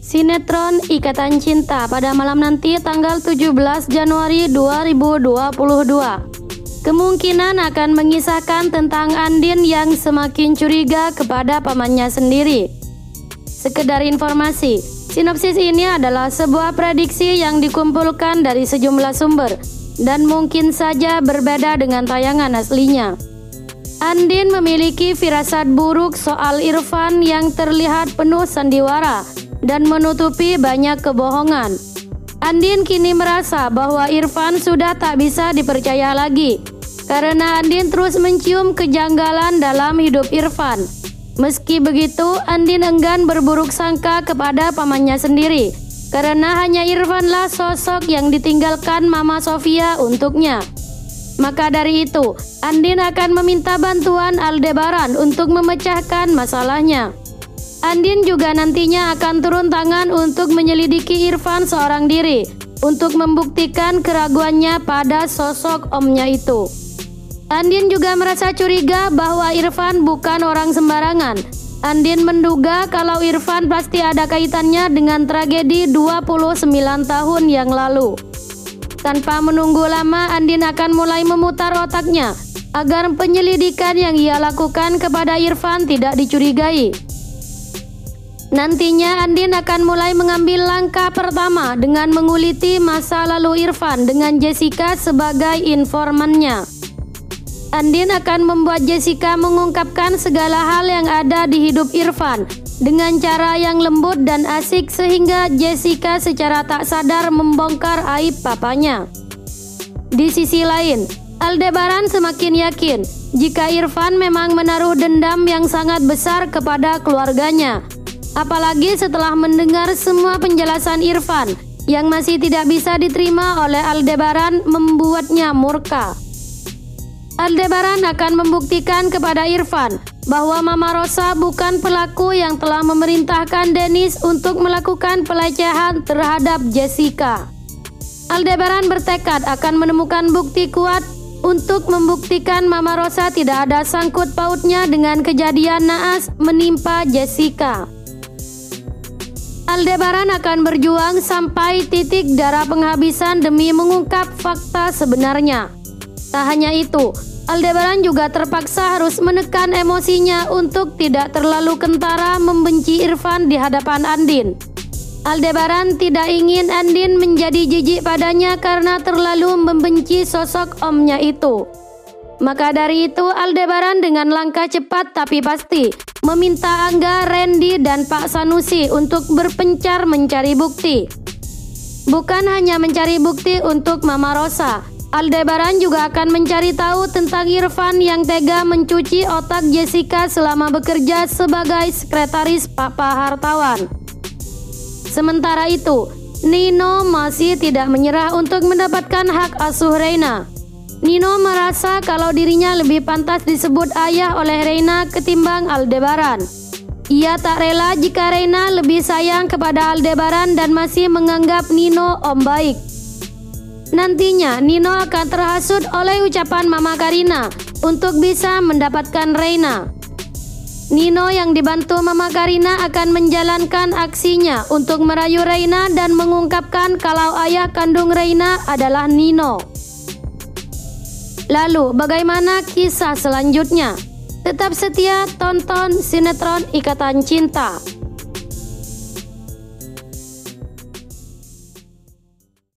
sinetron Ikatan Cinta pada malam nanti tanggal 17 Januari 2022. Kemungkinan akan mengisahkan tentang Andin yang semakin curiga kepada pamannya sendiri. Sekedar informasi, sinopsis ini adalah sebuah prediksi yang dikumpulkan dari sejumlah sumber dan mungkin saja berbeda dengan tayangan aslinya. Andin memiliki firasat buruk soal Irfan yang terlihat penuh sandiwara dan menutupi banyak kebohongan. Andin kini merasa bahwa Irfan sudah tak bisa dipercaya lagi karena Andin terus mencium kejanggalan dalam hidup Irfan. Meski begitu, Andin enggan berburuk sangka kepada pamannya sendiri karena hanya Irfanlah sosok yang ditinggalkan Mama Sofia untuknya. Maka dari itu, Andin akan meminta bantuan Aldebaran untuk memecahkan masalahnya. Andin juga nantinya akan turun tangan untuk menyelidiki Irfan seorang diri untuk membuktikan keraguannya pada sosok omnya itu. Andin juga merasa curiga bahwa Irfan bukan orang sembarangan. Andin menduga kalau Irfan pasti ada kaitannya dengan tragedi 29 tahun yang lalu. Tanpa menunggu lama, Andin akan mulai memutar otaknya agar penyelidikan yang ia lakukan kepada Irfan tidak dicurigai. Nantinya Andin akan mulai mengambil langkah pertama dengan menguliti masa lalu Irfan dengan Jessica sebagai informannya. Andin akan membuat Jessica mengungkapkan segala hal yang ada di hidup Irfan dengan cara yang lembut dan asik sehingga Jessica secara tak sadar membongkar aib papanya. Di sisi lain, Aldebaran semakin yakin jika Irfan memang menaruh dendam yang sangat besar kepada keluarganya. Apalagi setelah mendengar semua penjelasan Irfan yang masih tidak bisa diterima oleh Aldebaran membuatnya murka. Aldebaran akan membuktikan kepada Irfan bahwa Mama Rosa bukan pelaku yang telah memerintahkan Dennis untuk melakukan pelecehan terhadap Jessica. Aldebaran bertekad akan menemukan bukti kuat untuk membuktikan Mama Rosa tidak ada sangkut pautnya dengan kejadian naas menimpa Jessica. Aldebaran akan berjuang sampai titik darah penghabisan demi mengungkap fakta sebenarnya. Tak hanya itu, Aldebaran juga terpaksa harus menekan emosinya untuk tidak terlalu kentara membenci Irfan di hadapan Andin. Aldebaran tidak ingin Andin menjadi jijik padanya karena terlalu membenci sosok omnya itu. Maka dari itu, Aldebaran dengan langkah cepat tapi pasti meminta Angga, Randy, dan Pak Sanusi untuk berpencar mencari bukti. Bukan hanya mencari bukti untuk Mama Rosa, Aldebaran juga akan mencari tahu tentang Irfan yang tega mencuci otak Jessica selama bekerja sebagai sekretaris Papa Hartawan. Sementara itu, Nino masih tidak menyerah untuk mendapatkan hak asuh Reina. Nino merasa kalau dirinya lebih pantas disebut ayah oleh Reina ketimbang Aldebaran. Ia tak rela jika Reina lebih sayang kepada Aldebaran dan masih menganggap Nino om baik. Nantinya Nino akan terhasut oleh ucapan Mama Karina untuk bisa mendapatkan Reina. Nino yang dibantu Mama Karina akan menjalankan aksinya untuk merayu Reina dan mengungkapkan kalau ayah kandung Reina adalah Nino. Lalu bagaimana kisah selanjutnya? Tetap setia tonton sinetron Ikatan Cinta.